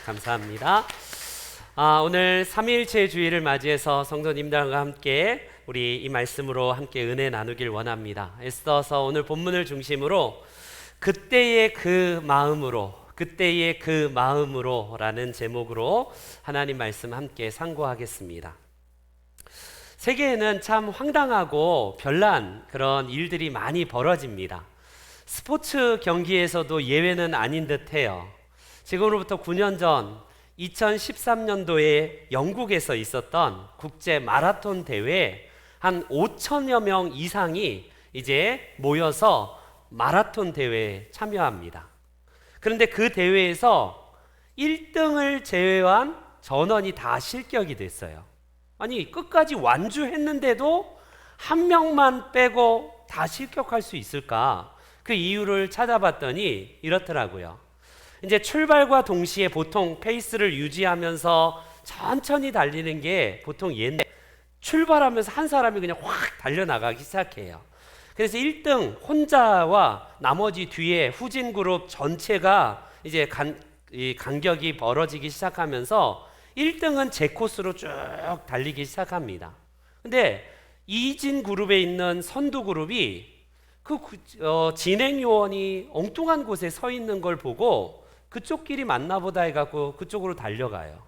감사합니다. 오늘 삼위일체 주일을 맞이해서 성도님들과 함께 우리 이 말씀으로 함께 은혜 나누길 원합니다. 애써서 오늘 본문을 중심으로 그때의 그 마음으로 라는 제목으로 하나님 말씀 함께 상고하겠습니다. 세계에는 참 황당하고 별난 그런 일들이 많이 벌어집니다. 스포츠 경기에서도 예외는 아닌 듯해요. 지금으로부터 9년 전 2013년도에 영국에서 있었던 국제 마라톤 대회에 한 5천여 명 이상이 이제 모여서 마라톤 대회에 참여합니다. 그런데 그 대회에서 1등을 제외한 전원이 다 실격이 됐어요. 아니, 끝까지 완주했는데도 한 명만 빼고 다 실격할 수 있을까? 그 이유를 찾아봤더니 이렇더라고요. 이제 출발과 동시에 보통 페이스를 유지하면서 천천히 달리는 게 보통 옛날 출발하면서 한 사람이 그냥 확 달려나가기 시작해요. 그래서 1등 혼자와 나머지 뒤에 후진 그룹 전체가 이제 간격이 벌어지기 시작하면서 1등은 제 코스로 쭉 달리기 시작합니다. 근데 이진 그룹에 있는 선두 그룹이 진행 요원이 엉뚱한 곳에 서 있는 걸 보고 그쪽 길이 맞나 보다 해갖고 그쪽으로 달려가요.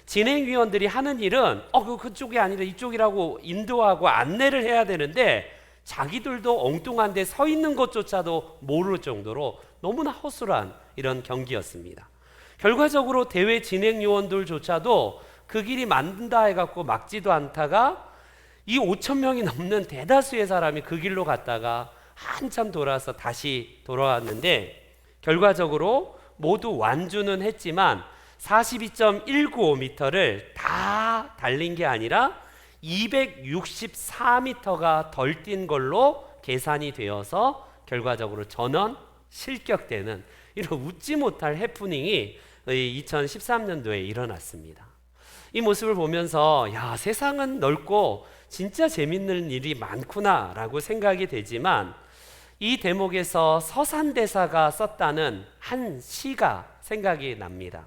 진행위원들이 하는 일은 그쪽이 아니라 이쪽이라고 인도하고 안내를 해야 되는데 자기들도 엉뚱한 데 서 있는 것조차도 모를 정도로 너무나 허술한 이런 경기였습니다. 결과적으로 대회 진행요원들조차도 그 길이 맞는다 해갖고 막지도 않다가 이 5천 명이 넘는 대다수의 사람이 그 길로 갔다가 한참 돌아서 다시 돌아왔는데 결과적으로 모두 완주는 했지만 42.195m를 다 달린 게 아니라 264m가 덜 뛴 걸로 계산이 되어서 결과적으로 전원 실격되는 이런 웃지 못할 해프닝이 2013년도에 일어났습니다. 이 모습을 보면서 세상은 넓고 진짜 재밌는 일이 많구나 라고 생각이 되지만 이 대목에서 서산대사가 썼다는 한 시가 생각이 납니다.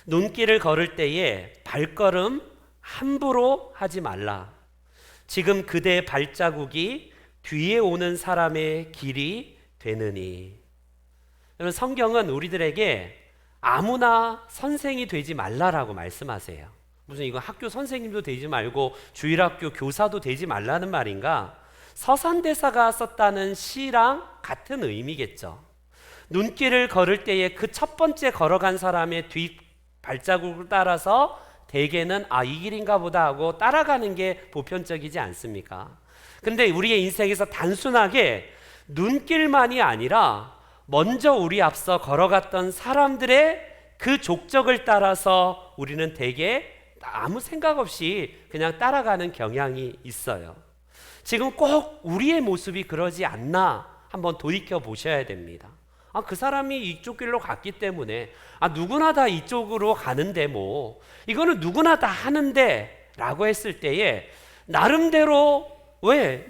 눈길을 걸을 때에 발걸음 함부로 하지 말라. 지금 그대의 발자국이 뒤에 오는 사람의 길이 되느니. 여러분, 성경은 우리들에게 아무나 선생이 되지 말라라고 말씀하세요. 무슨 이거 학교 선생님도 되지 말고 주일학교 교사도 되지 말라는 말인가? 서산대사가 썼다는 시랑 같은 의미겠죠. 눈길을 걸을 때에 그 첫 번째 걸어간 사람의 뒤 발자국을 따라서 대개는 이 길인가 보다 하고 따라가는 게 보편적이지 않습니까? 근데 우리의 인생에서 단순하게 눈길만이 아니라 먼저 우리 앞서 걸어갔던 사람들의 그 족적을 따라서 우리는 대개 아무 생각 없이 그냥 따라가는 경향이 있어요. 지금 꼭 우리의 모습이 그러지 않나 한번 돌이켜 보셔야 됩니다. 그 사람이 이쪽 길로 갔기 때문에 누구나 다 이쪽으로 가는데 이거는 누구나 다 하는데 라고 했을 때에 나름대로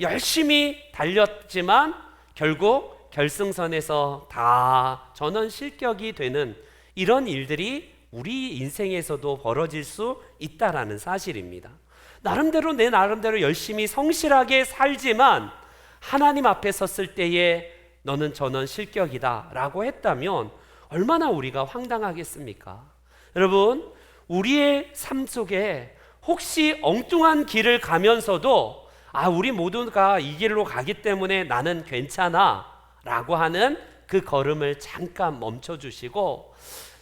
열심히 달렸지만 결국 결승선에서 다 전원 실격이 되는 이런 일들이 우리 인생에서도 벌어질 수 있다라는 사실입니다. 내 나름대로 열심히 성실하게 살지만 하나님 앞에 섰을 때에 너는 전원 실격이다 라고 했다면 얼마나 우리가 황당하겠습니까? 여러분, 우리의 삶 속에 혹시 엉뚱한 길을 가면서도 우리 모두가 이 길로 가기 때문에 나는 괜찮아 라고 하는 그 걸음을 잠깐 멈춰주시고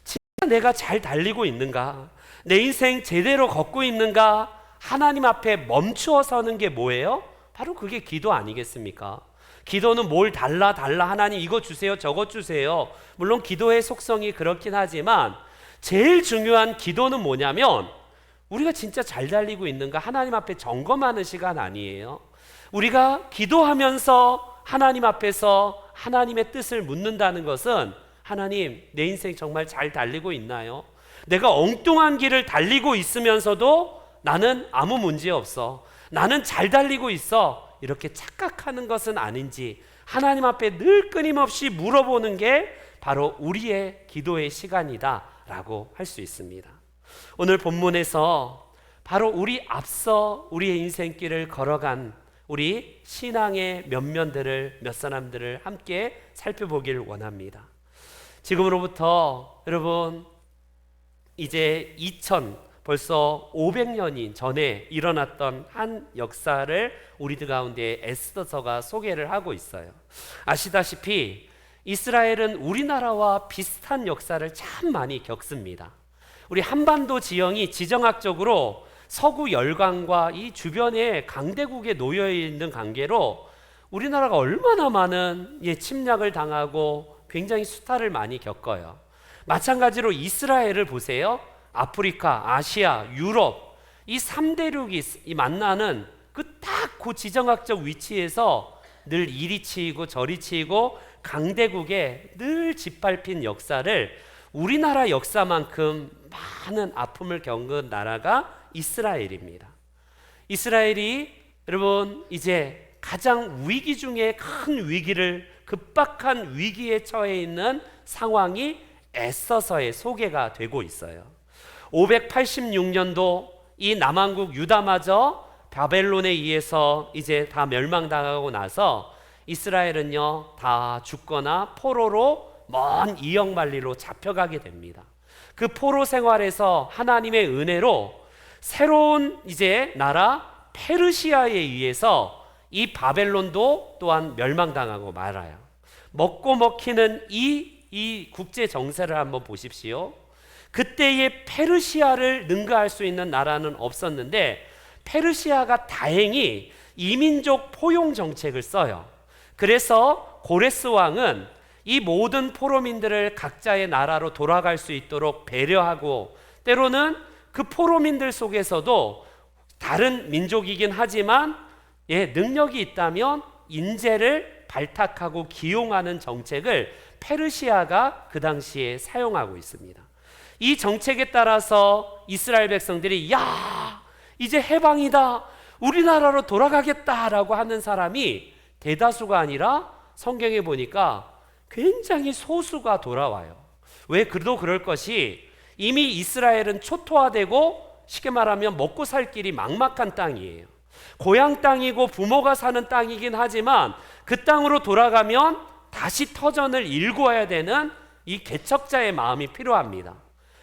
진짜 내가 잘 달리고 있는가? 내 인생 제대로 걷고 있는가? 하나님 앞에 멈추어 서는 게 뭐예요? 바로 그게 기도 아니겠습니까? 기도는 뭘 달라 하나님 이거 주세요 저거 주세요. 물론 기도의 속성이 그렇긴 하지만 제일 중요한 기도는 뭐냐면 우리가 진짜 잘 달리고 있는가 하나님 앞에 점검하는 시간 아니에요? 우리가 기도하면서 하나님 앞에서 하나님의 뜻을 묻는다는 것은 하나님, 내 인생 정말 잘 달리고 있나요? 내가 엉뚱한 길을 달리고 있으면서도 나는 아무 문제 없어, 나는 잘 달리고 있어, 이렇게 착각하는 것은 아닌지 하나님 앞에 늘 끊임없이 물어보는 게 바로 우리의 기도의 시간이다 라고 할 수 있습니다. 오늘 본문에서 바로 우리 앞서 우리의 인생길을 걸어간 우리 신앙의 몇 사람들을 함께 살펴보길 원합니다. 지금으로부터 여러분 이제 벌써 500년이 전에 일어났던 한 역사를 우리들 가운데 에스더서가 소개를 하고 있어요. 아시다시피 이스라엘은 우리나라와 비슷한 역사를 참 많이 겪습니다. 우리 한반도 지형이 지정학적으로 서구 열강과 이 주변의 강대국에 놓여 있는 관계로 우리나라가 얼마나 많은 침략을 당하고 굉장히 수탈을 많이 겪어요. 마찬가지로 이스라엘을 보세요. 아프리카, 아시아, 유럽 이 3대륙이 만나는 그 지정학적 위치에서 늘 이리 치이고 저리 치이고 강대국에 늘 짓밟힌 역사를 우리나라 역사만큼 많은 아픔을 겪은 나라가 이스라엘입니다. 이스라엘이 여러분 이제 가장 위기 중에 큰 위기를 급박한 위기에 처해 있는 상황이 에스더서에 소개가 되고 있어요. 586년도 이 남왕국 유다마저 바벨론에 의해서 이제 다 멸망당하고 나서 이스라엘은요 다 죽거나 포로로 먼 이역만리로 잡혀가게 됩니다. 그 포로 생활에서 하나님의 은혜로 새로운 이제 나라 페르시아에 의해서 이 바벨론도 또한 멸망당하고 말아요. 먹고 먹히는 이 국제 정세를 한번 보십시오. 그때의 페르시아를 능가할 수 있는 나라는 없었는데 페르시아가 다행히 이민족 포용 정책을 써요. 그래서 고레스 왕은 이 모든 포로민들을 각자의 나라로 돌아갈 수 있도록 배려하고 때로는 그 포로민들 속에서도 다른 민족이긴 하지만 능력이 있다면 인재를 발탁하고 기용하는 정책을 페르시아가 그 당시에 사용하고 있습니다. 이 정책에 따라서 이스라엘 백성들이 이제 해방이다, 우리나라로 돌아가겠다라고 하는 사람이 대다수가 아니라 성경에 보니까 굉장히 소수가 돌아와요. 왜 그럴 것이 이미 이스라엘은 초토화되고 쉽게 말하면 먹고 살 길이 막막한 땅이에요. 고향 땅이고 부모가 사는 땅이긴 하지만 그 땅으로 돌아가면 다시 터전을 일구어야 되는 이 개척자의 마음이 필요합니다.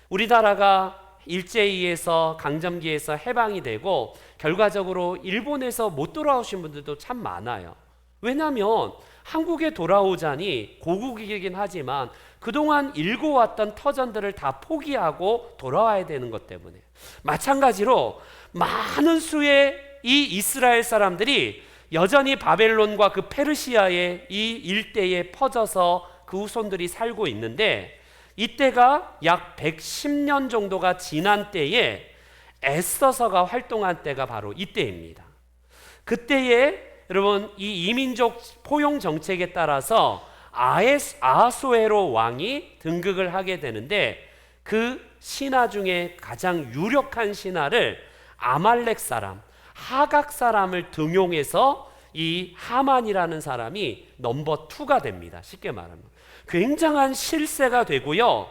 우리나라가 일제히에서 강점기에서 해방이 되고 결과적으로 일본에서 못 돌아오신 분들도 참 많아요. 왜냐하면 한국에 돌아오자니 고국이긴 하지만 그동안 일궈왔던 터전들을 다 포기하고 돌아와야 되는 것 때문에 마찬가지로 많은 수의 이 이스라엘 사람들이 여전히 바벨론과 그 페르시아의 이 일대에 퍼져서 그 후손들이 살고 있는데 이때가 약 110년 정도가 지난 때에 에스더서가 활동한 때가 바로 이때입니다. 그때에 여러분 이 이민족 포용 정책에 따라서 아하수에로 왕이 등극을 하게 되는데 그 신하 중에 가장 유력한 신하를 아말렉 사람, 하각 사람을 등용해서 이 하만이라는 사람이 넘버 2가 됩니다. 쉽게 말하면 굉장한 실세가 되고요.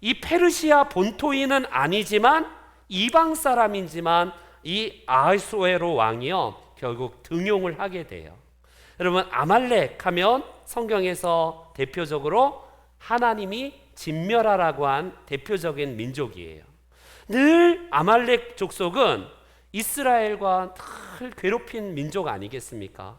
이 페르시아 본토인은 아니지만 이방 사람이지만 이 아하수에로 왕이요 결국 등용을 하게 돼요. 여러분 아말렉 하면 성경에서 대표적으로 하나님이 진멸하라고 한 대표적인 민족이에요. 늘 아말렉 족속은 이스라엘과 늘 괴롭힌 민족 아니겠습니까?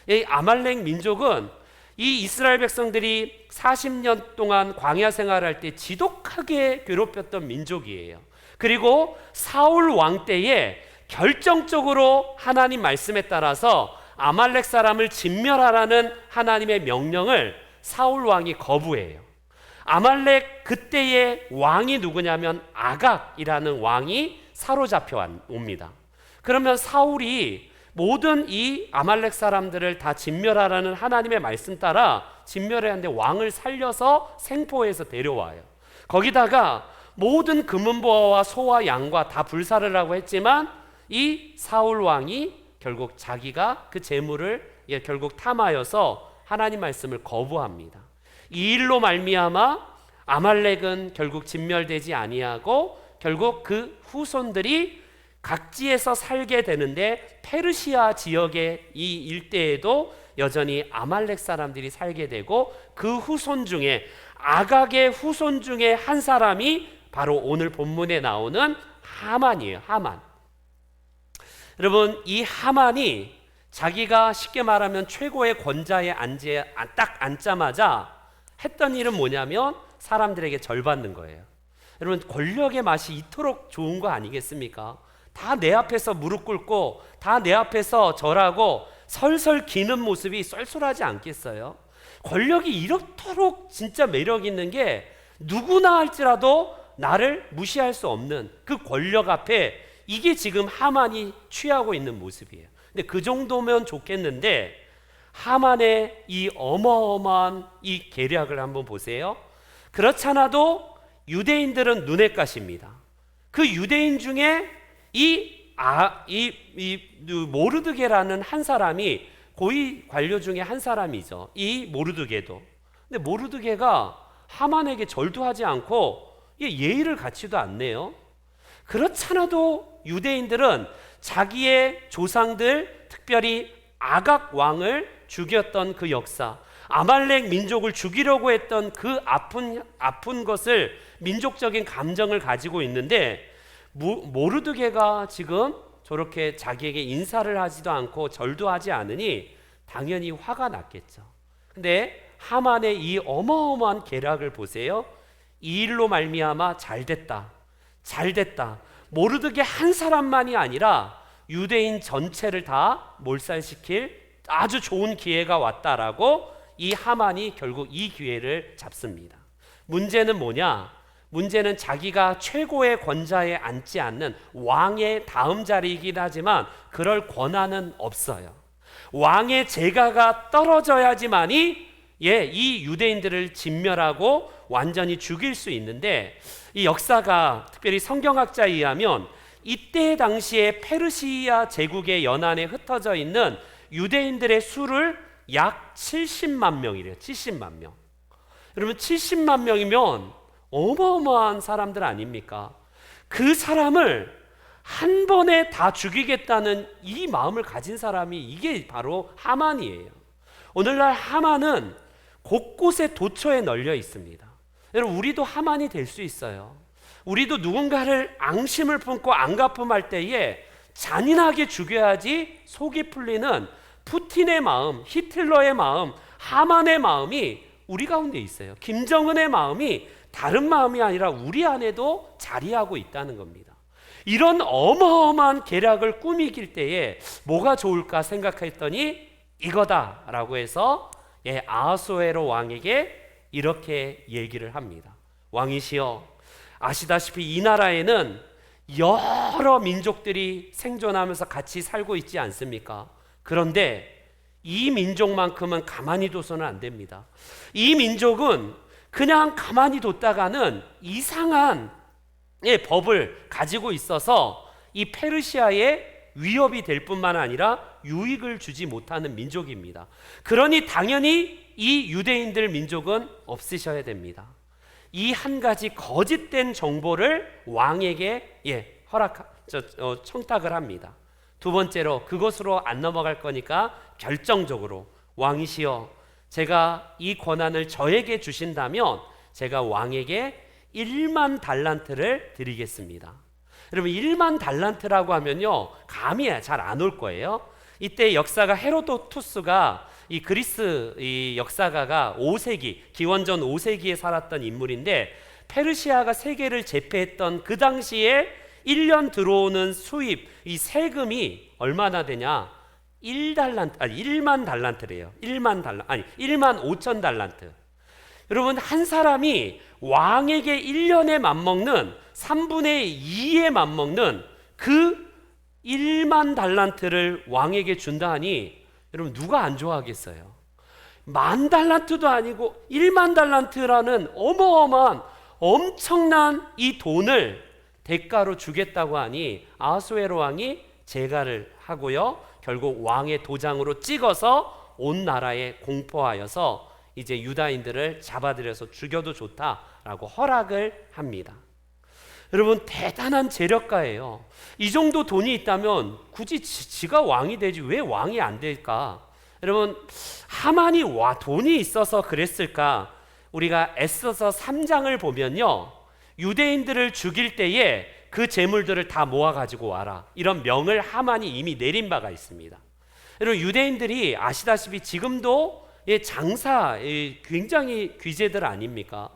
이 아말렉 민족은 이 이스라엘 백성들이 40년 동안 광야 생활할 때 지독하게 괴롭혔던 민족이에요. 그리고 사울 왕 때에 결정적으로 하나님 말씀에 따라서 아말렉 사람을 진멸하라는 하나님의 명령을 사울 왕이 거부해요. 아말렉 그때의 왕이 누구냐면 아각이라는 왕이 사로잡혀 옵니다. 그러면 사울이 모든 이 아말렉 사람들을 다 진멸하라는 하나님의 말씀 따라 진멸해야 하는데 왕을 살려서 생포해서 데려와요. 거기다가 모든 금은보화와 소와 양과 다 불사르라고 했지만 이 사울 왕이 결국 자기가 그 재물을 결국 탐하여서 하나님 말씀을 거부합니다. 이 일로 말미암아 아말렉은 결국 진멸되지 아니하고 결국 그 후손들이 각지에서 살게 되는데 페르시아 지역의 이 일대에도 여전히 아말렉 사람들이 살게 되고 그 후손 중에 아각의 후손 중에 한 사람이 바로 오늘 본문에 나오는 하만이에요. 하만. 여러분, 이 하만이 자기가 쉽게 말하면 최고의 권좌에 딱 앉자마자 했던 일은 뭐냐면 사람들에게 절받는 거예요. 여러분, 권력의 맛이 이토록 좋은 거 아니겠습니까? 다 내 앞에서 무릎 꿇고 다 내 앞에서 절하고 설설 기는 모습이 쏠쏠하지 않겠어요? 권력이 이렇도록 진짜 매력 있는 게 누구나 할지라도 나를 무시할 수 없는 그 권력 앞에 이게 지금 하만이 취하고 있는 모습이에요. 근데 그 정도면 좋겠는데 하만의 이 어마어마한 이 계략을 한번 보세요. 그렇잖아도 유대인들은 눈엣 가십니다. 그 유대인 중에 모르드게라는 한 사람이 고위 관료 중에 한 사람이죠. 이 모르드게도. 근데 모르드게가 하만에게 절도 하지 않고 예의를 갖지도 않네요. 그렇잖아도 유대인들은 자기의 조상들, 특별히 아각 왕을 죽였던 그 역사, 아말렉 민족을 죽이려고 했던 그 아픈 것을 민족적인 감정을 가지고 있는데 모르드게가 지금 저렇게 자기에게 인사를 하지도 않고 절도 하지 않으니 당연히 화가 났겠죠. 근데 하만의 이 어마어마한 계략을 보세요. 이 일로 말미암아 잘됐다. 모르드게 한 사람만이 아니라 유대인 전체를 다 몰살시킬 아주 좋은 기회가 왔다라고 이 하만이 결국 이 기회를 잡습니다. 문제는 뭐냐? 문제는 자기가 최고의 권좌에 앉지 않는 왕의 다음 자리이긴 하지만 그럴 권한은 없어요. 왕의 재가가 떨어져야지만이 이 유대인들을 진멸하고 완전히 죽일 수 있는데 이 역사가 특별히 성경학자에 의하면 이때 당시에 페르시아 제국의 연안에 흩어져 있는 유대인들의 수를 약 70만 명이래요. 70만 명. 여러분 70만 명이면 어마어마한 사람들 아닙니까? 그 사람을 한 번에 다 죽이겠다는 이 마음을 가진 사람이 이게 바로 하만이에요. 오늘날 하만은 곳곳에 도처에 널려 있습니다. 여러분 우리도 하만이 될 수 있어요. 우리도 누군가를 앙심을 품고 앙가품할 때에 잔인하게 죽여야지 속이 풀리는 푸틴의 마음, 히틀러의 마음, 하만의 마음이 우리 가운데 있어요. 김정은의 마음이 다른 마음이 아니라 우리 안에도 자리하고 있다는 겁니다. 이런 어마어마한 계략을 꾸미길 때에 뭐가 좋을까 생각했더니 이거다라고 해서 아하수에로 왕에게 이렇게 얘기를 합니다. 왕이시여, 아시다시피 이 나라에는 여러 민족들이 생존하면서 같이 살고 있지 않습니까? 그런데 이 민족만큼은 가만히 둬서는 안 됩니다. 이 민족은 그냥 가만히 뒀다가는 이상한 법을 가지고 있어서 이 페르시아의 위협이 될 뿐만 아니라 유익을 주지 못하는 민족입니다. 그러니 당연히 이 유대인들 민족은 없으셔야 됩니다. 이 한 가지 거짓된 정보를 왕에게 청탁을 합니다. 두 번째로 그것으로 안 넘어갈 거니까 결정적으로 왕이시여, 제가 이 권한을 저에게 주신다면 제가 왕에게 1만 달란트를 드리겠습니다. 여러분 1만 달란트라고 하면요 감이 잘 안 올 거예요. 이때 역사가 헤로도투스가 이 그리스 이 역사가가 5세기 기원전 5세기에 살았던 인물인데 페르시아가 세계를 제패했던 그 당시에 1년 들어오는 수입 이 세금이 얼마나 되냐? 1만 달란트래요. 1만 5천 달란트. 여러분 한 사람이 왕에게 1년에 맞먹는 3분의 2에 맞먹는 그 1만 달란트를 왕에게 준다 하니 여러분 누가 안 좋아하겠어요? 10,000달란트도 아니고 1만 달란트라는 어마어마한 엄청난 이 돈을 대가로 주겠다고 하니 아하수에로 왕이 제가를 하고요. 결국 왕의 도장으로 찍어서 온 나라에 공포하여서 이제 유다인들을 잡아들여서 죽여도 좋다 라고 허락을 합니다. 여러분, 대단한 재력가예요. 이 정도 돈이 있다면 굳이 지가 왕이 되지 왜 왕이 안 될까? 여러분, 하만이 돈이 있어서 그랬을까? 우리가 에스더 3장을 보면요, 유대인들을 죽일 때에 그 재물들을 다 모아 가지고 와라, 이런 명을 하만이 이미 내린 바가 있습니다. 여러분, 유대인들이 아시다시피 지금도 장사 굉장히 귀재들 아닙니까?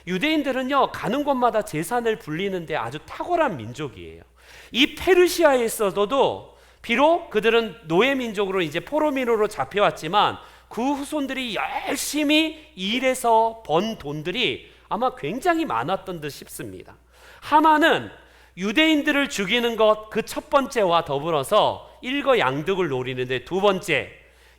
유대인들은요, 가는 곳마다 재산을 불리는데 아주 탁월한 민족이에요. 이 페르시아에서도 비록 그들은 노예 민족으로 이제 포로민으로 잡혀왔지만 그 후손들이 열심히 일해서 번 돈들이 아마 굉장히 많았던 듯 싶습니다. 하만은 유대인들을 죽이는 것 그 첫 번째와 더불어서 일거양득을 노리는데, 두 번째,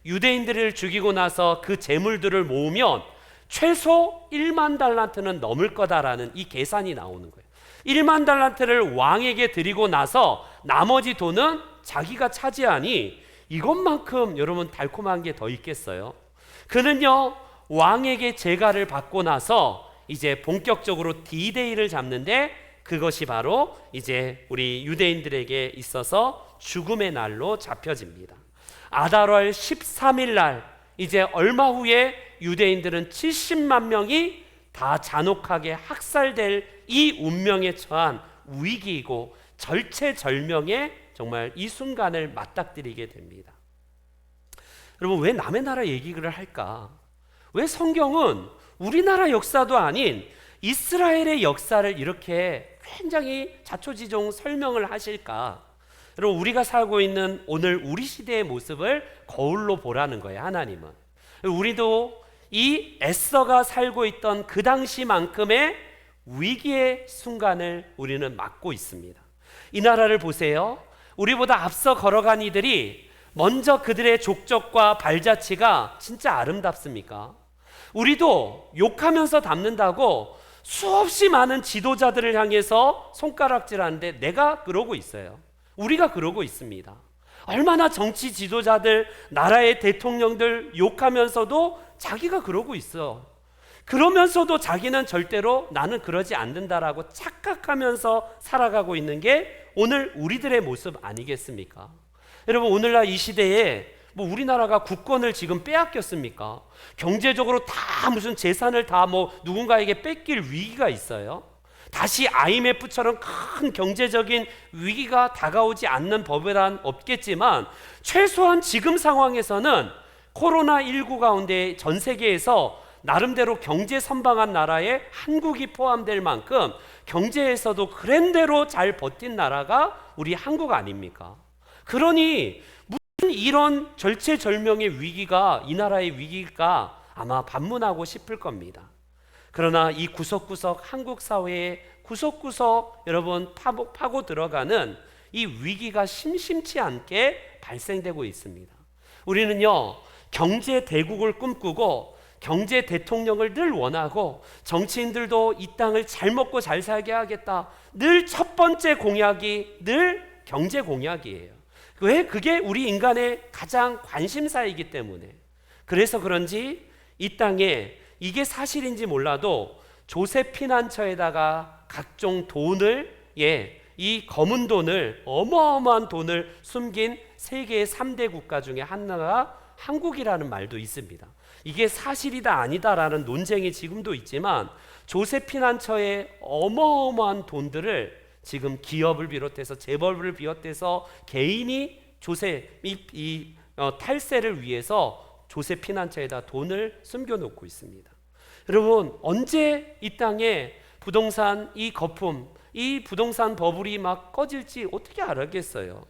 유대인들을 죽이고 나서 그 재물들을 모으면 최소 1만 달란트는 넘을 거다라는 이 계산이 나오는 거예요. 1만 달란트를 왕에게 드리고 나서 나머지 돈은 자기가 차지하니 이것만큼 여러분 달콤한 게 더 있겠어요? 그는요, 왕에게 제가를 받고 나서 이제 본격적으로 D-Day를 잡는데, 그것이 바로 이제 우리 유대인들에게 있어서 죽음의 날로 잡혀집니다. 아달월 13일 날, 이제 얼마 후에 유대인들은 70만 명이 다 잔혹하게 학살될 이 운명에 처한 위기이고 절체절명의 정말 이 순간을 맞닥뜨리게 됩니다. 여러분, 왜 남의 나라 얘기를 할까? 왜 성경은 우리나라 역사도 아닌 이스라엘의 역사를 이렇게 굉장히 자초지종 설명을 하실까? 여러분, 우리가 살고 있는 오늘 우리 시대의 모습을 거울로 보라는 거예요, 하나님은. 우리도 이 에스더가 살고 있던 그 당시만큼의 위기의 순간을 우리는 맞고 있습니다. 이 나라를 보세요. 우리보다 앞서 걸어간 이들이 먼저 그들의 족적과 발자취가 진짜 아름답습니까? 우리도 욕하면서 닮는다고 수없이 많은 지도자들을 향해서 손가락질하는데 내가 그러고 있어요. 우리가 그러고 있습니다. 얼마나 정치 지도자들, 나라의 대통령들 욕하면서도 자기가 그러고 있어. 그러면서도 자기는 절대로 나는 그러지 않는다라고 착각하면서 살아가고 있는 게 오늘 우리들의 모습 아니겠습니까? 여러분, 오늘날 이 시대에 뭐 우리나라가 국권을 지금 빼앗겼습니까? 경제적으로 다 무슨 재산을 다 뭐 누군가에게 뺏길 위기가 있어요? 다시 IMF처럼 큰 경제적인 위기가 다가오지 않는 법이란 없겠지만, 최소한 지금 상황에서는 코로나19 가운데 전 세계에서 나름대로 경제 선방한 나라에 한국이 포함될 만큼 경제에서도 그랜대로 잘 버틴 나라가 우리 한국 아닙니까? 그러니 무슨 이런 절체절명의 위기가 이 나라의 위기가 아마 반문하고 싶을 겁니다. 그러나 이 구석구석 한국 사회에 구석구석 여러분 파고 들어가는 이 위기가 심심치 않게 발생되고 있습니다. 우리는요, 경제 대국을 꿈꾸고 경제 대통령을 늘 원하고 정치인들도 이 땅을 잘 먹고 잘 살게 하겠다. 늘 첫 번째 공약이 늘 경제 공약이에요. 왜? 그게 우리 인간의 가장 관심사이기 때문에. 그래서 그런지 이 땅에 이게 사실인지 몰라도 조세 피난처에다가 각종 돈을, 이 검은 돈을, 어마어마한 돈을 숨긴 세계의 3대 국가 중에 하나가 한국이라는 말도 있습니다. 이게 사실이다 아니다라는 논쟁이 지금도 있지만 조세 피난처에 어마어마한 돈들을 지금 기업을 비롯해서 재벌을 비롯해서 개인이 조세 탈세를 위해서 조세 피난처에다 돈을 숨겨놓고 있습니다. 여러분, 언제 이 땅에 부동산 이 거품, 이 부동산 버블이 막 꺼질지 어떻게 알았겠어요?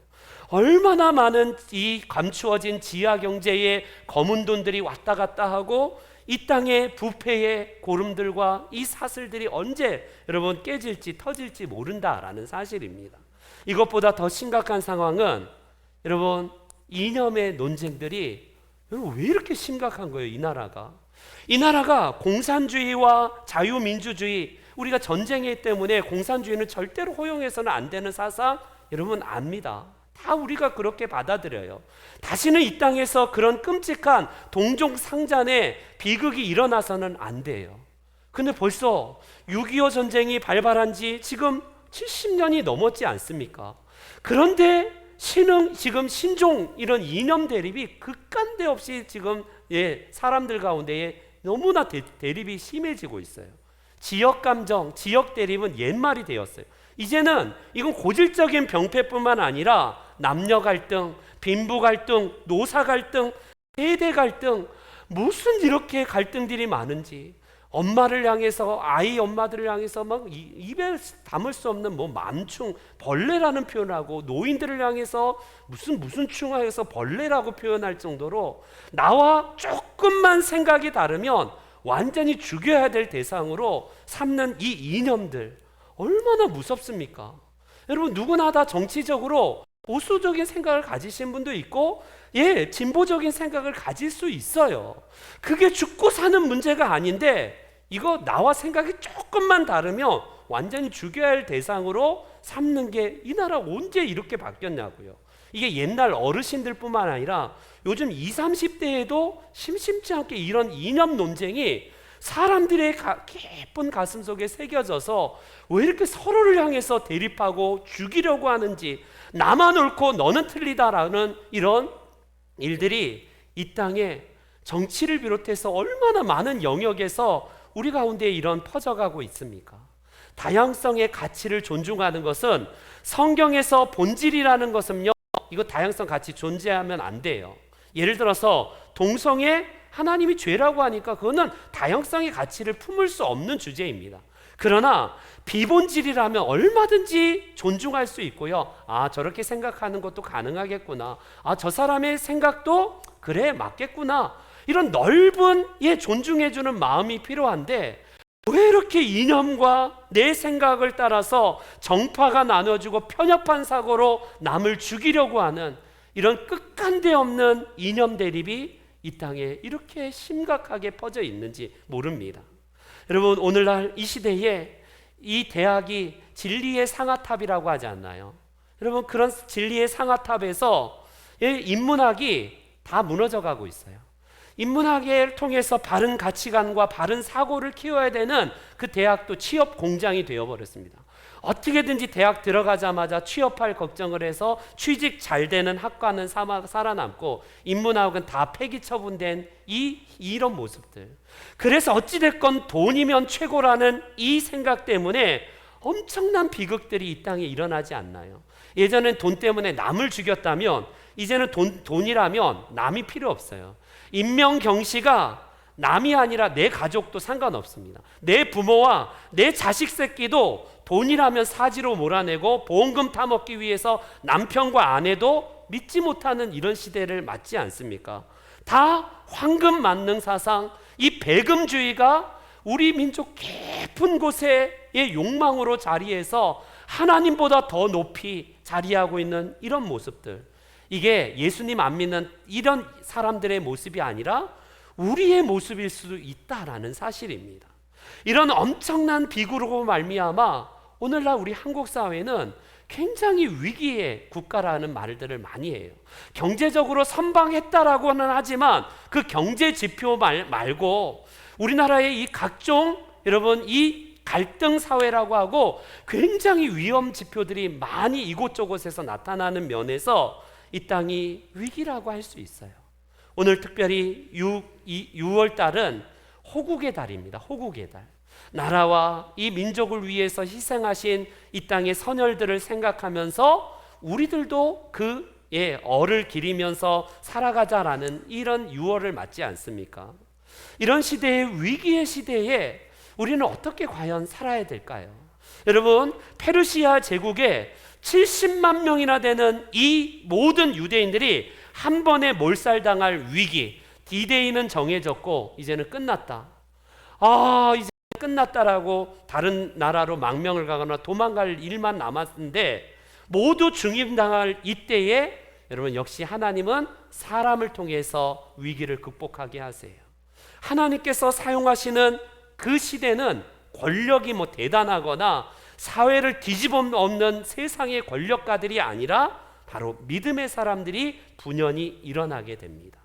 얼마나 많은 이 감추어진 지하 경제의 검은 돈들이 왔다 갔다 하고 이 땅의 부패의 고름들과 이 사슬들이 언제 여러분 깨질지 터질지 모른다라는 사실입니다. 이것보다 더 심각한 상황은 여러분 이념의 논쟁들이 여러분 왜 이렇게 심각한 거예요? 이 나라가 공산주의와 자유민주주의, 우리가 전쟁이기 때문에 공산주의는 절대로 허용해서는 안 되는 사상 여러분 압니다. 다 우리가 그렇게 받아들여요. 다시는 이 땅에서 그런 끔찍한 동종상잔의 비극이 일어나서는 안 돼요. 근데 벌써 6.25 전쟁이 발발한 지 지금 70년이 넘었지 않습니까? 그런데 지금 신종 이런 이념 대립이 극간데 없이 지금 사람들 가운데에 너무나 대립이 심해지고 있어요. 지역 감정, 지역 대립은 옛말이 되었어요. 이제는 이건 고질적인 병폐뿐만 아니라 남녀 갈등, 빈부 갈등, 노사 갈등, 세대 갈등, 무슨 이렇게 갈등들이 많은지, 엄마를 향해서 아이 엄마들을 향해서 막 입에 담을 수 없는 뭐 만충 벌레라는 표현하고, 노인들을 향해서 무슨 충하여서 벌레라고 표현할 정도로 나와 조금만 생각이 다르면 완전히 죽여야 될 대상으로 삼는 이 이념들, 얼마나 무섭습니까? 여러분, 누구나 다 정치적으로 보수적인 생각을 가지신 분도 있고 진보적인 생각을 가질 수 있어요. 그게 죽고 사는 문제가 아닌데, 이거 나와 생각이 조금만 다르면 완전히 죽여야 할 대상으로 삼는 게 이 나라 언제 이렇게 바뀌었냐고요. 이게 옛날 어르신들뿐만 아니라 요즘 20, 30대에도 심심치 않게 이런 이념 논쟁이 사람들의 깊은 가슴 속에 새겨져서 왜 이렇게 서로를 향해서 대립하고 죽이려고 하는지, 나만 옳고 너는 틀리다라는 이런 일들이 이 땅에 정치를 비롯해서 얼마나 많은 영역에서 우리 가운데 이런 퍼져가고 있습니까? 다양성의 가치를 존중하는 것은, 성경에서 본질이라는 것은요, 이거 다양성 가치 존재하면 안 돼요. 예를 들어서 동성애, 하나님이 죄라고 하니까 그거는 다양성의 가치를 품을 수 없는 주제입니다. 그러나 비본질이라면 얼마든지 존중할 수 있고요. 아, 저렇게 생각하는 것도 가능하겠구나. 아, 저 사람의 생각도 그래 맞겠구나. 이런 넓은 존중해주는 마음이 필요한데, 왜 이렇게 이념과 내 생각을 따라서 정파가 나눠지고 편협한 사고로 남을 죽이려고 하는 이런 끝간데 없는 이념 대립이 이 땅에 이렇게 심각하게 퍼져 있는지 모릅니다. 여러분, 오늘날 이 시대에 이 대학이 진리의 상아탑이라고 하지 않나요? 여러분, 그런 진리의 상아탑에서 인문학이 다 무너져 가고 있어요. 인문학을 통해서 바른 가치관과 바른 사고를 키워야 되는 그 대학도 취업 공장이 되어버렸습니다. 어떻게든지 대학 들어가자마자 취업할 걱정을 해서 취직 잘 되는 학과는 살아남고 인문학은 다 폐기 처분된 이런 모습들. 그래서 어찌됐건 돈이면 최고라는 이 생각 때문에 엄청난 비극들이 이 땅에 일어나지 않나요? 예전엔 돈 때문에 남을 죽였다면 이제는 돈이라면 남이 필요 없어요. 인명경시가 남이 아니라 내 가족도 상관없습니다. 내 부모와 내 자식 새끼도 돈이라면 사지로 몰아내고 보험금 타먹기 위해서 남편과 아내도 믿지 못하는 이런 시대를 맞지 않습니까? 다 황금 만능 사상, 이 배금주의가 우리 민족 깊은 곳의 욕망으로 자리해서 하나님보다 더 높이 자리하고 있는 이런 모습들, 이게 예수님 안 믿는 이런 사람들의 모습이 아니라 우리의 모습일 수도 있다라는 사실입니다. 이런 엄청난 비극으로 말미암아 오늘날 우리 한국 사회는 굉장히 위기의 국가라는 말들을 많이 해요. 경제적으로 선방했다라고는 하지만 그 경제 지표 말고 우리나라의 이 각종 이 갈등 사회라고 하고 굉장히 위험 지표들이 많이 이곳저곳에서 나타나는 면에서 이 땅이 위기라고 할 수 있어요. 오늘 특별히 6월 달은 호국의 달입니다. 호국의 달. 나라와 이 민족을 위해서 희생하신 이 땅의 선열들을 생각하면서 우리들도 얼을 기리면서 살아가자라는 이런 6월을 맞지 않습니까? 이런 시대의 위기의 시대에 우리는 어떻게 과연 살아야 될까요? 여러분, 페르시아 제국에 70만 명이나 되는 이 모든 유대인들이 한 번에 몰살당할 위기, D-Day는 정해졌고 이제는 끝났다. 이제 끝났다라고 다른 나라로 망명을 가거나 도망갈 일만 남았는데 모두 중임당할 이때에 여러분, 역시 하나님은 사람을 통해서 위기를 극복하게 하세요. 하나님께서 사용하시는 그 시대는 권력이 대단하거나 사회를 뒤집어 엎는 세상의 권력가들이 아니라 바로 믿음의 사람들이 분연히 일어나게 됩니다.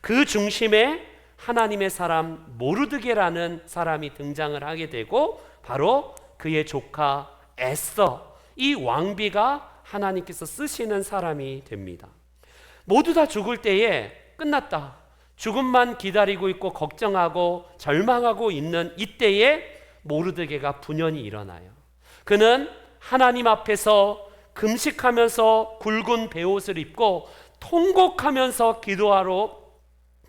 그 중심에 하나님의 사람 모르드게라는 사람이 등장을 하게 되고, 바로 그의 조카 에스더, 이 왕비가 하나님께서 쓰시는 사람이 됩니다. 모두 다 죽을 때에 끝났다, 죽음만 기다리고 있고 걱정하고 절망하고 있는 이때에 모르드게가 분연히 일어나요. 그는 하나님 앞에서 금식하면서 굵은 베옷을 입고 통곡하면서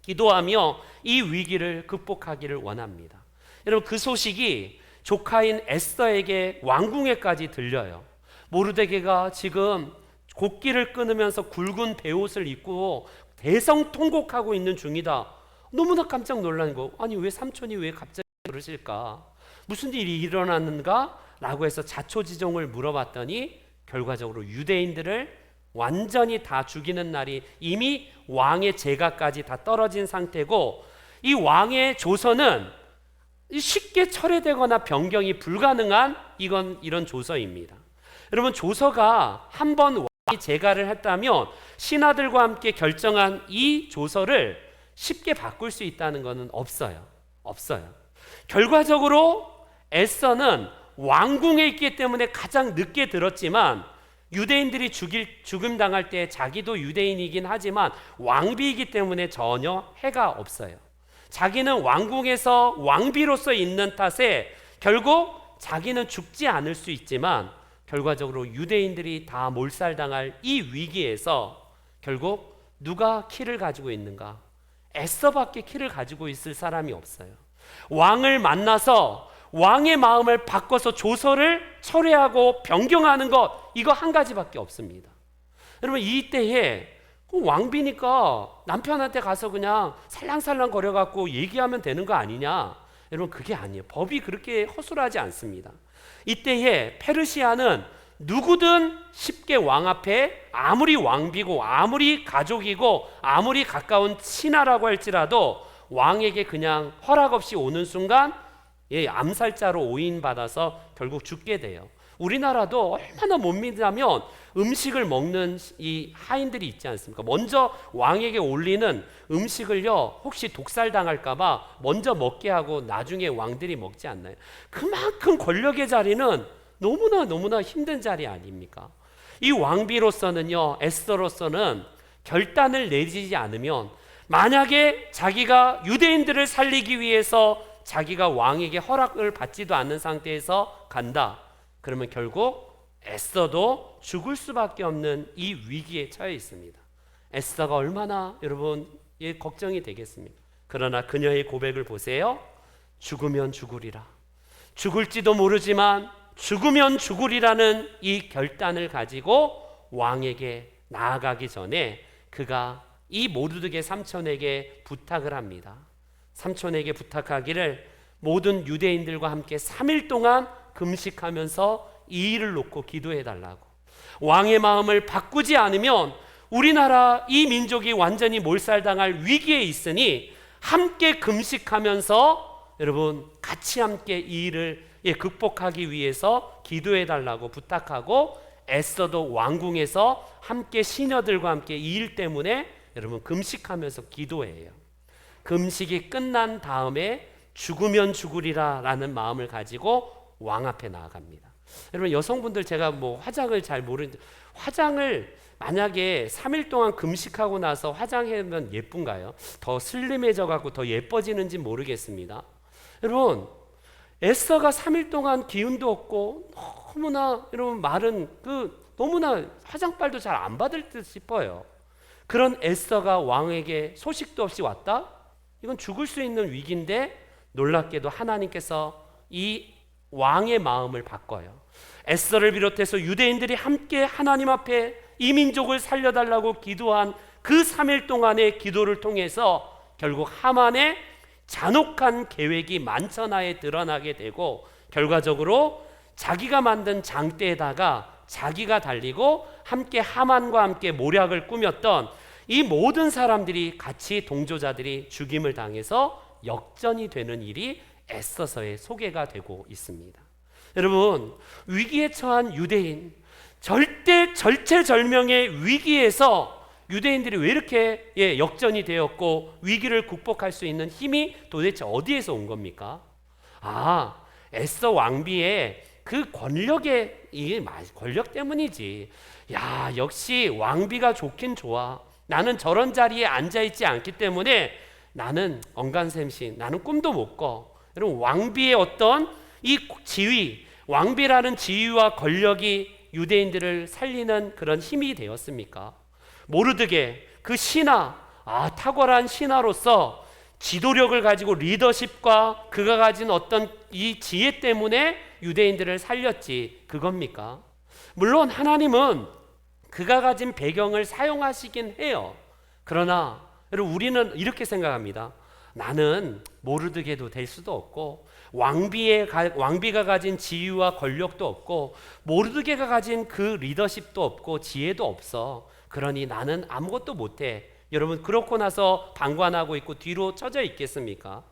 기도하며 이 위기를 극복하기를 원합니다. 여러분, 그 소식이 조카인 에스더에게 왕궁에까지 들려요. 모르드게가 지금 곡기를 끊으면서 굵은 베옷을 입고 대성통곡하고 있는 중이다. 너무나 깜짝 놀란 거. 아니, 왜 삼촌이 왜 갑자기 그러실까? 무슨 일이 일어났는가? 라고 해서 자초지종을 물어봤더니 결과적으로 유대인들을 완전히 다 죽이는 날이 이미 왕의 재가까지 다 떨어진 상태고, 이 왕의 조서는 쉽게 철회되거나 변경이 불가능한 이런 조서입니다. 여러분, 조서가 한번 왕이 재가를 했다면 신하들과 함께 결정한 이 조서를 쉽게 바꿀 수 있다는 것은 없어요. 결과적으로 에스더는 왕궁에 있기 때문에 가장 늦게 들었지만, 유대인들이 죽음 당할 때 자기도 유대인이긴 하지만 왕비이기 때문에 전혀 해가 없어요. 자기는 왕궁에서 왕비로서 있는 탓에 결국 자기는 죽지 않을 수 있지만, 결과적으로 유대인들이 다 몰살당할 이 위기에서 결국 누가 키를 가지고 있는가? 에스더밖에 키를 가지고 있을 사람이 없어요. 왕을 만나서 왕의 마음을 바꿔서 조서를 철회하고 변경하는 것, 이거 한 가지밖에 없습니다. 여러분, 이때에 왕비니까 남편한테 가서 그냥 살랑살랑 거려갖고 얘기하면 되는 거 아니냐? 여러분, 그게 아니에요. 법이 그렇게 허술하지 않습니다. 이때에 페르시아는 누구든 쉽게 왕 앞에, 아무리 왕비고 아무리 가족이고 아무리 가까운 친하라고 할지라도 왕에게 그냥 허락 없이 오는 순간 암살자로 오인받아서 결국 죽게 돼요. 우리나라도 얼마나 못 믿으면 음식을 먹는 이 하인들이 있지 않습니까? 먼저 왕에게 올리는 음식을요, 혹시 독살당할까봐 먼저 먹게 하고 나중에 왕들이 먹지 않나요? 그만큼 권력의 자리는 너무나 힘든 자리 아닙니까? 이 왕비로서는요, 에스더로서는 결단을 내리지 않으면, 만약에 자기가 유대인들을 살리기 위해서 자기가 왕에게 허락을 받지도 않는 상태에서 간다, 그러면 결국 에스더도 죽을 수밖에 없는 이 위기에 처해 있습니다. 에스더가 얼마나 여러분 걱정이 되겠습니까? 그러나 그녀의 고백을 보세요. 죽으면 죽으리라. 죽을지도 모르지만 죽으면 죽으리라는 이 결단을 가지고 왕에게 나아가기 전에 그가 이 모르드게 삼촌에게 부탁을 합니다. 삼촌에게 부탁하기를 모든 유대인들과 함께 3일 동안 금식하면서 이 일을 놓고 기도해 달라고. 왕의 마음을 바꾸지 않으면 우리나라 이 민족이 완전히 몰살당할 위기에 있으니 함께 금식하면서 여러분 같이 함께 이 일을 극복하기 위해서 기도해 달라고 부탁하고, 에스더도 왕궁에서 함께 시녀들과 함께 이 일 때문에 여러분 금식하면서 기도해요. 금식이 끝난 다음에 죽으면 죽으리라 라는 마음을 가지고 왕 앞에 나아갑니다. 여러분, 여성분들 제가 화장을 잘 모르는데, 화장을 만약에 3일 동안 금식하고 나서 화장하면 예쁜가요? 더 슬림해져 갖고 더 예뻐지는지 모르겠습니다. 여러분, 에스더가 3일 동안 기운도 없고 너무나 여러분 마른 너무나 화장빨도 잘 안 받을 듯 싶어요. 그런 에스더가 왕에게 소식도 없이 왔다? 이건 죽을 수 있는 위기인데, 놀랍게도 하나님께서 이 왕의 마음을 바꿔요. 에스더를 비롯해서 유대인들이 함께 하나님 앞에 이 민족을 살려달라고 기도한 그 3일 동안의 기도를 통해서 결국 하만의 잔혹한 계획이 만천하에 드러나게 되고, 결과적으로 자기가 만든 장대에다가 자기가 달리고 함께 하만과 함께 모략을 꾸몄던 이 모든 사람들이 같이 동조자들이 죽임을 당해서 역전이 되는 일이 에스더서에 소개가 되고 있습니다. 여러분, 위기에 처한 유대인, 절체절명의 위기에서 유대인들이 왜 이렇게 역전이 되었고 위기를 극복할 수 있는 힘이 도대체 어디에서 온 겁니까? 에스더 왕비의 그 권력의 권력 때문이지. 야, 역시 왕비가 좋긴 좋아. 나는 저런 자리에 앉아있지 않기 때문에 나는 언간샘신, 나는 꿈도 못 꿔. 여러분, 왕비의 어떤 이 지위, 왕비라는 지위와 권력이 유대인들을 살리는 그런 힘이 되었습니까? 모르드게 그 신하, 탁월한 신하로서 지도력을 가지고 리더십과 그가 가진 어떤 이 지혜 때문에 유대인들을 살렸지, 그겁니까? 물론 하나님은 그가 가진 배경을 사용하시긴 해요. 그러나 여러분, 우리는 이렇게 생각합니다. 나는 모르드게도 될 수도 없고, 왕비가 가진 지위와 권력도 없고, 모르드게가 가진 그 리더십도 없고 지혜도 없어. 그러니 나는 아무것도 못해. 여러분, 그렇고 나서 방관하고 있고 뒤로 처져 있겠습니까?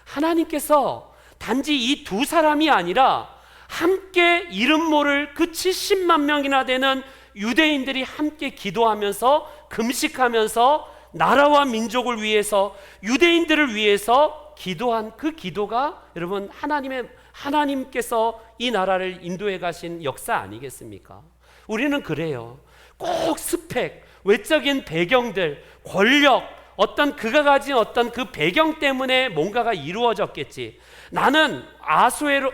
하나님께서 단지 이 두 사람이 아니라 함께 이름 모를 그 70만 명이나 되는 유대인들이 함께 기도하면서 금식하면서 나라와 민족을 위해서, 유대인들을 위해서 기도한 그 기도가 여러분, 하나님께서 이 나라를 인도해 가신 역사 아니겠습니까? 우리는 그래요. 꼭 스펙, 외적인 배경들, 권력, 어떤 그가 가진 어떤 그 배경 때문에 뭔가가 이루어졌겠지. 나는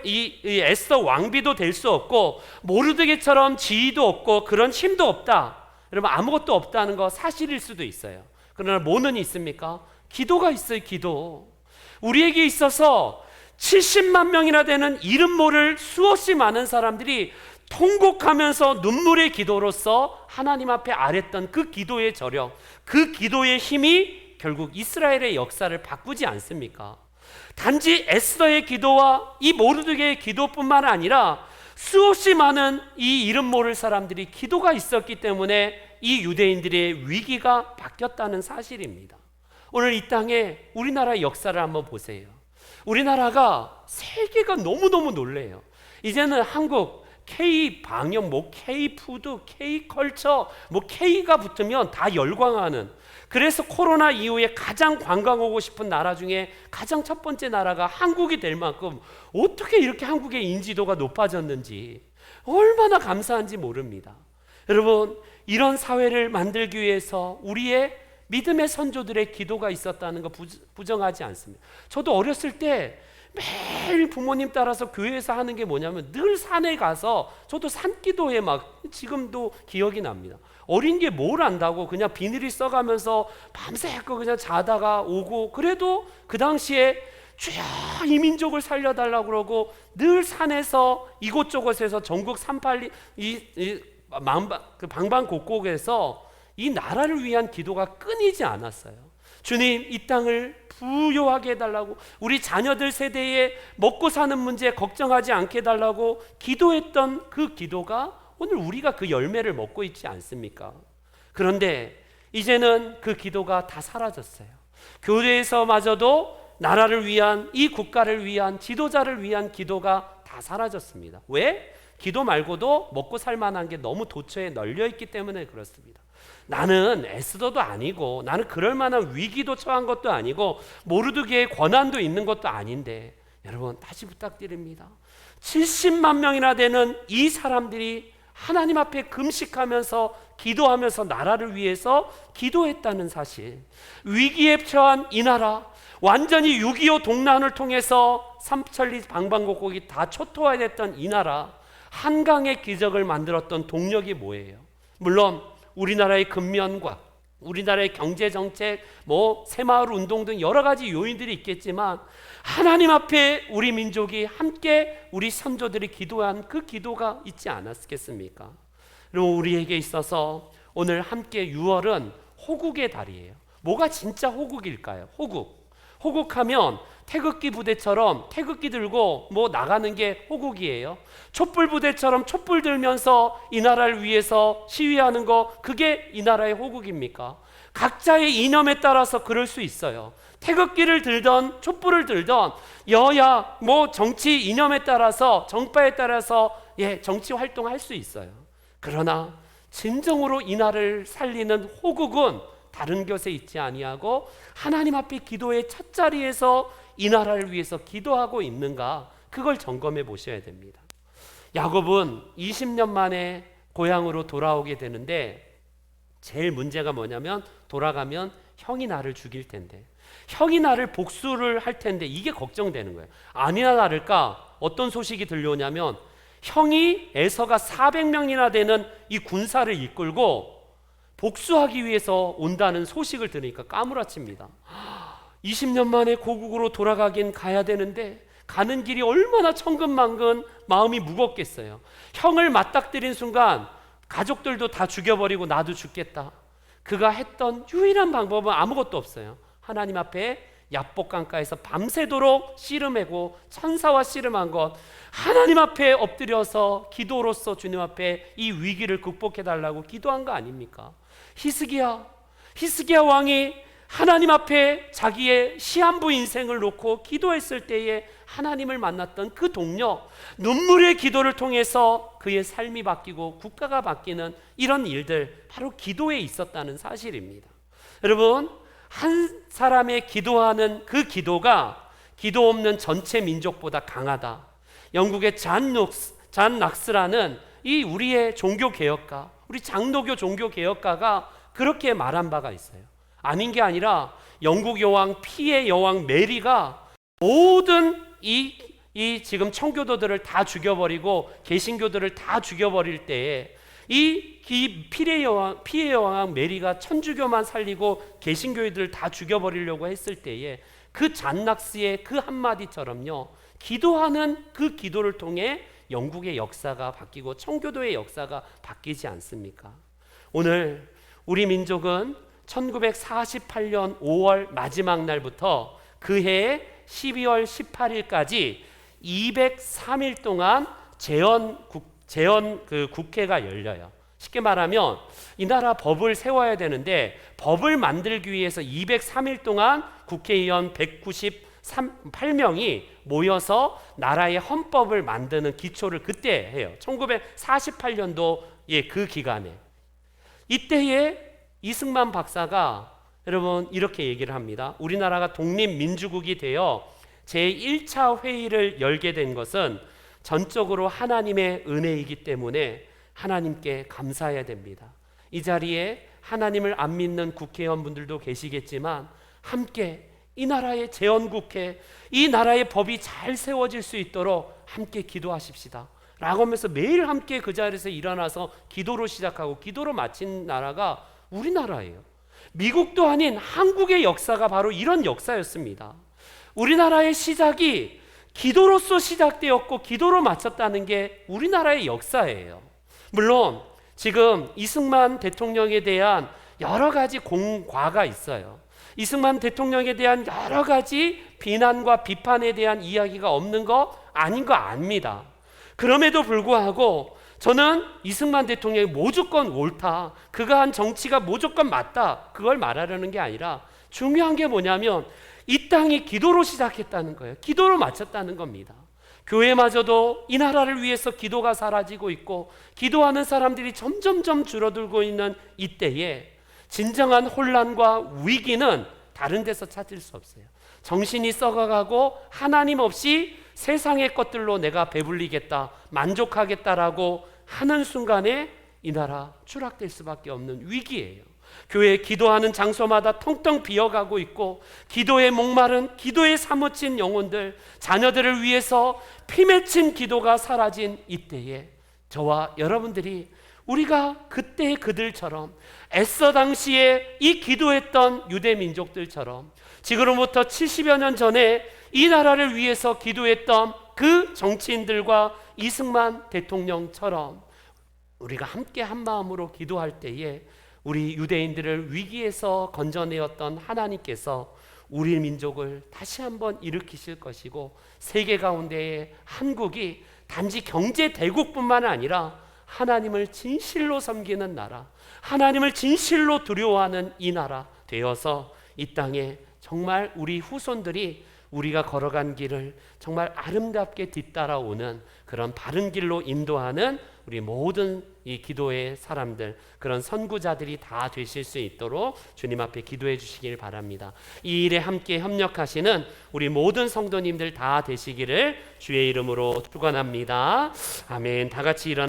이 에스더 왕비도 될 수 없고, 모르드게처럼 지위도 없고 그런 힘도 없다. 여러분, 아무것도 없다는 거 사실일 수도 있어요. 그러나 뭐는 있습니까? 기도가 있어요. 기도. 우리에게 있어서 70만 명이나 되는 이름 모를 수없이 많은 사람들이 통곡하면서 눈물의 기도로서 하나님 앞에 아랬던 그 기도의 저력, 그 기도의 힘이 결국 이스라엘의 역사를 바꾸지 않습니까? 단지 에스더의 기도와 이 모르드게의 기도뿐만 아니라 수없이 많은 이 이름 모를 사람들이 기도가 있었기 때문에 이 유대인들의 위기가 바뀌었다는 사실입니다. 오늘 이 땅에 우리나라의 역사를 한번 보세요. 우리나라가 세계가 너무너무 놀래요. 이제는 한국 K-방역, K-푸드, K-컬처, K가 붙으면 다 열광하는, 그래서 코로나 이후에 가장 관광 오고 싶은 나라 중에 가장 첫 번째 나라가 한국이 될 만큼 어떻게 이렇게 한국의 인지도가 높아졌는지 얼마나 감사한지 모릅니다. 여러분, 이런 사회를 만들기 위해서 우리의 믿음의 선조들의 기도가 있었다는 거 부정하지 않습니다. 저도 어렸을 때 매일 부모님 따라서 교회에서 하는 게 뭐냐면 늘 산에 가서, 저도 산기도에 막 지금도 기억이 납니다. 어린 게 뭘 안다고 그냥 비닐이 써가면서 밤새고 그냥 자다가 오고, 그래도 그 당시에 주여 이 민족을 살려달라고 그러고 늘 산에서 이곳저곳에서 전국 382 그 방방곡곡에서 이 나라를 위한 기도가 끊이지 않았어요. 주님, 이 땅을 부요하게 해달라고, 우리 자녀들 세대에 먹고 사는 문제 걱정하지 않게 해달라고 기도했던 그 기도가 오늘 우리가 그 열매를 먹고 있지 않습니까? 그런데 이제는 그 기도가 다 사라졌어요. 교회에서마저도 나라를 위한, 이 국가를 위한, 지도자를 위한 기도가 다 사라졌습니다. 왜? 기도 말고도 먹고 살 만한 게 너무 도처에 널려 있기 때문에 그렇습니다. 나는 에스더도 아니고, 나는 그럴 만한 위기도 처한 것도 아니고, 모르드게의 권한도 있는 것도 아닌데, 여러분 다시 부탁드립니다. 70만 명이나 되는 이 사람들이 하나님 앞에 금식하면서 기도하면서 나라를 위해서 기도했다는 사실, 위기에 처한 이 나라, 완전히 6.25 동란을 통해서 삼천리 방방곡곡이 다 초토화됐던 이 나라, 한강의 기적을 만들었던 동력이 뭐예요? 물론 우리나라의 근면과 우리나라의 경제정책, 새마을 운동 등 여러 가지 요인들이 있겠지만, 하나님 앞에 우리 민족이 함께 우리 선조들이 기도한 그 기도가 있지 않았겠습니까? 그리고 우리에게 있어서 오늘 함께 6월은 호국의 달이에요. 뭐가 진짜 호국일까요? 호국하면 태극기 부대처럼 태극기 들고 나가는 게 호국이에요. 촛불 부대처럼 촛불 들면서 이 나라를 위해서 시위하는 거, 그게 이 나라의 호국입니까? 각자의 이념에 따라서 그럴 수 있어요. 태극기를 들던 촛불을 들던 여야 정치 이념에 따라서, 정파에 따라서 정치 활동할 수 있어요. 그러나 진정으로 이 나라를 살리는 호국은 다른 것에 있지 아니하고 하나님 앞에 기도의 첫 자리에서 이 나라를 위해서 기도하고 있는가, 그걸 점검해 보셔야 됩니다. 야곱은 20년 만에 고향으로 돌아오게 되는데 제일 문제가 뭐냐면, 돌아가면 형이 나를 죽일 텐데, 형이 나를 복수를 할 텐데, 이게 걱정되는 거예요. 아니나 다를까 어떤 소식이 들려오냐면, 형이 에서가 400명이나 되는 이 군사를 이끌고 복수하기 위해서 온다는 소식을 들으니까 까무라칩니다. 20년 만에 고국으로 돌아가긴 가야 되는데 가는 길이 얼마나 천근만근 마음이 무겁겠어요. 형을 맞닥뜨린 순간 가족들도 다 죽여버리고 나도 죽겠다. 그가 했던 유일한 방법은 아무것도 없어요. 하나님 앞에 야복강가에서 밤새도록 씨름하고 천사와 씨름한 것, 하나님 앞에 엎드려서 기도로서 주님 앞에 이 위기를 극복해달라고 기도한 거 아닙니까? 히스기야 왕이 하나님 앞에 자기의 시한부 인생을 놓고 기도했을 때에 하나님을 만났던 그 동력, 눈물의 기도를 통해서 그의 삶이 바뀌고 국가가 바뀌는 이런 일들, 바로 기도에 있었다는 사실입니다. 여러분, 한 사람의 기도하는 그 기도가 기도 없는 전체 민족보다 강하다. 영국의 잔 낙스라는 이 우리의 종교개혁가, 우리 장로교 종교개혁가가 그렇게 말한 바가 있어요. 아닌 게 아니라 영국 여왕 피의 여왕 메리가 모든 이 지금 청교도들을 다 죽여버리고 개신교들을 다 죽여버릴 때에 이 피의 여왕 메리가 천주교만 살리고 개신교회들을 다 죽여버리려고 했을 때에 그 잔낙스의 그 한마디처럼요, 기도하는 그 기도를 통해 영국의 역사가 바뀌고 청교도의 역사가 바뀌지 않습니까? 오늘 우리 민족은 1948년 5월 마지막 날부터 그해 12월 18일까지 203일 동안 재헌 국회가 열려요. 쉽게 말하면 이 나라 법을 세워야 되는데 법을 만들기 위해서 203일 동안 국회의원 198명이 모여서 나라의 헌법을 만드는 기초를 그때 해요. 1948년도에 그 기간에. 이때에 이승만 박사가 여러분 이렇게 얘기를 합니다. 우리나라가 독립민주국이 되어 제1차 회의를 열게 된 것은 전적으로 하나님의 은혜이기 때문에 하나님께 감사해야 됩니다. 이 자리에 하나님을 안 믿는 국회의원분들도 계시겠지만 함께 이 나라의 재헌국회, 이 나라의 법이 잘 세워질 수 있도록 함께 기도하십시다 라고 하면서 매일 함께 그 자리에서 일어나서 기도로 시작하고 기도로 마친 나라가 우리나라예요. 미국도 아닌 한국의 역사가 바로 이런 역사였습니다. 우리나라의 시작이 기도로서 시작되었고 기도로 마쳤다는 게 우리나라의 역사예요. 물론 지금 이승만 대통령에 대한 여러 가지 공과가 있어요. 이승만 대통령에 대한 여러 가지 비난과 비판에 대한 이야기가 없는 거 아닌 거 압니다. 그럼에도 불구하고 저는 이승만 대통령이 무조건 옳다, 그가 한 정치가 무조건 맞다, 그걸 말하려는 게 아니라 중요한 게 뭐냐면 이 땅이 기도로 시작했다는 거예요. 기도로 마쳤다는 겁니다. 교회마저도 이 나라를 위해서 기도가 사라지고 있고 기도하는 사람들이 점점점 줄어들고 있는 이때에 진정한 혼란과 위기는 다른 데서 찾을 수 없어요. 정신이 썩어가고 하나님 없이 세상의 것들로 내가 배불리겠다, 만족하겠다라고 하는 순간에 이 나라 추락될 수밖에 없는 위기예요. 교회 기도하는 장소마다 텅텅 비어가고 있고 기도에 목마른, 기도에 사무친 영혼들, 자녀들을 위해서 피 맺힌 기도가 사라진 이때에 저와 여러분들이 우리가 그때 그들처럼 애써 당시에 이 기도했던 유대 민족들처럼 지금으로부터 70여 년 전에 이 나라를 위해서 기도했던 그 정치인들과 이승만 대통령처럼 우리가 함께 한 마음으로 기도할 때에 우리 유대인들을 위기에서 건져내었던 하나님께서 우리 민족을 다시 한번 일으키실 것이고 세계 가운데에 한국이 단지 경제 대국뿐만 아니라 하나님을 진실로 섬기는 나라, 하나님을 진실로 두려워하는 이 나라 되어서 이 땅에 정말 우리 후손들이 우리가 걸어간 길을 정말 아름답게 뒤따라오는 그런 바른 길로 인도하는 우리 모든 이 기도의 사람들, 그런 선구자들이 다 되실 수 있도록 주님 앞에 기도해 주시길 바랍니다. 이 일에 함께 협력하시는 우리 모든 성도님들 다 되시기를 주의 이름으로 축원합니다. 아멘. 다 같이 일어나